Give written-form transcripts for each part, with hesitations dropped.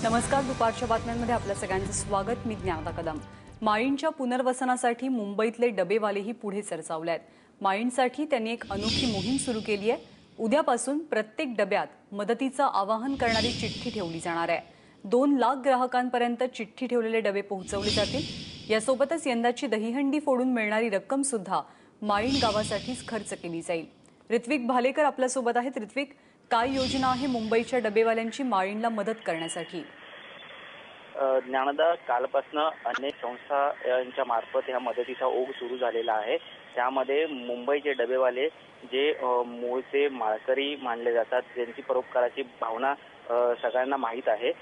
नमस्कार, दुपारच्या बातम्यांमध्ये आपल्या सगळ्यांचं स्वागत। मी ज्ञानदा कदम। माळीणच्या पुनर्वसनासाठी मुंबईतले डबेवालेही पुढे सरसावले आहेत। माळीणसाठी त्यांनी एक अनोखी मोहीम सुरू केली आहे। उद्यापासून प्रत्येक डब्यात मदतीचं आवाहन करणारी चिठ्ठी ठेवली जाणार आहे। 2 लाख ग्राहकांपर्यंत चिठ्ठी ठेवलेले डबे पोहोचवले जातील। यासोबतच यंदाची दहीहंडी फोडून मिळणारी रक्कम सुद्धा माळीण गावासाठीच खर्च केली जाईल। ऋत्विक भालेकर आपल्यासोबत आहेत। ऋत्विक, काय योजना आहे मुंबईच्या डबेवाल्यांची माळीणला मदत करण्यासाठी? ज्ञानदा, कालपासून अनेक संस्थांच्या मार्फत या मदतीचा ओघ सुरू झालेला आहे। त्यामध्ये मुंबईचे डबेवाले जे मूळचे माळकरी मानले जातात, ज्यांची परोपकाराची भावना सगळ्यांना माहीत आहे,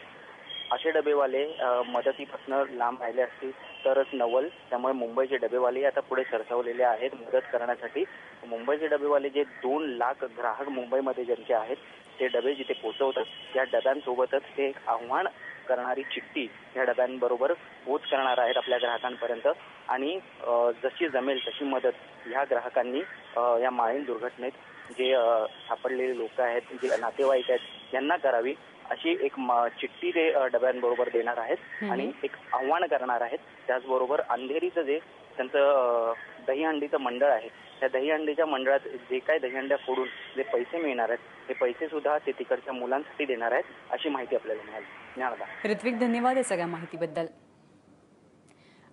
असे डबेवाले मदतीपासून लांब राहिले असतील तरच नवल। त्यामुळे मुंबईचे डबेवाले आता पुढे सरसावलेले आहेत मदत करण्यासाठी। मुंबईचे डबेवाले जे 2 लाख ग्राहक मुंबईमध्ये ज्यांचे आहेत, ते डबे जिथे पोहोचवतात त्या डब्यांसोबतच ते एक आव्हान करणारी चिठ्ठी या डब्यांबरोबर पोच करणार आहेत आपल्या ग्राहकांपर्यंत। आणि जशी जमेल तशी मदत ह्या ग्राहकांनी या माळीण दुर्घटनेत जे सापडलेले लोक आहेत, जे नातेवाईक आहेत, यांना करावी अशी एक चिठ्ठी ते डब्यांबरोबर देणार आहेत आणि एक आव्हान करणार आहेत। त्याचबरोबर अंधेरीचं जे त्यांचं दहीहंडीचं मंडळ आहे, त्या दहीहंडीच्या मंडळात जे काही दहीहंड्या फोडून जे पैसे मिळणार आहेत, ते पैसे सुद्धा ते तिकडच्या मुलांसाठी देणार आहेत, अशी माहिती आपल्याला मिळाली। ऋत्विक, धन्यवाद या सगळ्या माहितीबद्दल।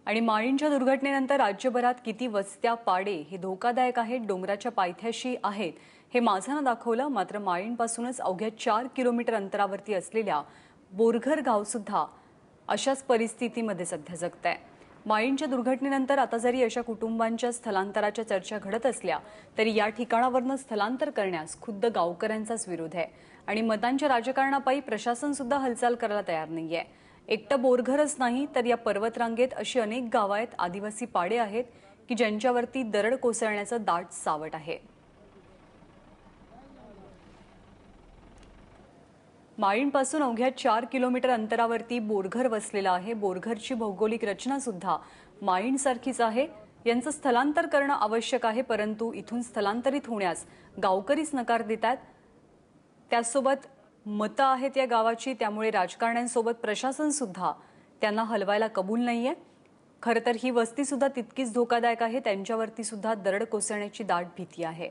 आणि माळीणच्या दुर्घटनेनंतर राज्यभरात किती वस्त्या पाडे हे धोकादायक आहेत, डोंगराच्या पायथ्याशी आहेत, हे माझानं दाखवलं। मात्र माळीणपासूनच अवघ्या 4 किलोमीटर अंतरावरती असलेल्या बोरघर गाव सुद्धा अशाच परिस्थितीमध्ये सध्या जगतंय। माळीणच्या दुर्घटनेनंतर आता जरी अशा कुटुंबांच्या स्थलांतराच्या चर्चा घडत असल्या तरी या ठिकाणावरून स्थलांतर करण्यास खुद्द गावकऱ्यांचाच विरोध आहे। आणि मतांच्या राजकारणापायी प्रशासन सुद्धा हालचाल करायला तयार नाहीये। एकटं बोरघरच नाही तर या पर्वतरांगेत अशी अनेक गावं आहेत, आदिवासी पाडे आहेत की ज्यांच्यावरती दरड कोसळण्याचं दाट सावट आहे। माळीणपासून अवघ्या 4 किलोमीटर अंतरावरती बोरघर वसलेलं आहे। बोरघरची भौगोलिक रचना सुद्धा माळीणसारखीच आहे। यांचं स्थलांतर करणं आवश्यक आहे, परंतु इथून स्थलांतरित होण्यास गावकरीच नकार देतात। त्यासोबत मतं आहेत या गावाची, त्यामुळे राजकारण्यांसोबत प्रशासन सुद्धा त्यांना हलवायला कबूल नाहीये। खरं तर ही वस्ती सुद्धा तितकीच धोकादायक आहे, त्यांच्यावरती सुद्धा दरड कोसळण्याची दाट भीती आहे।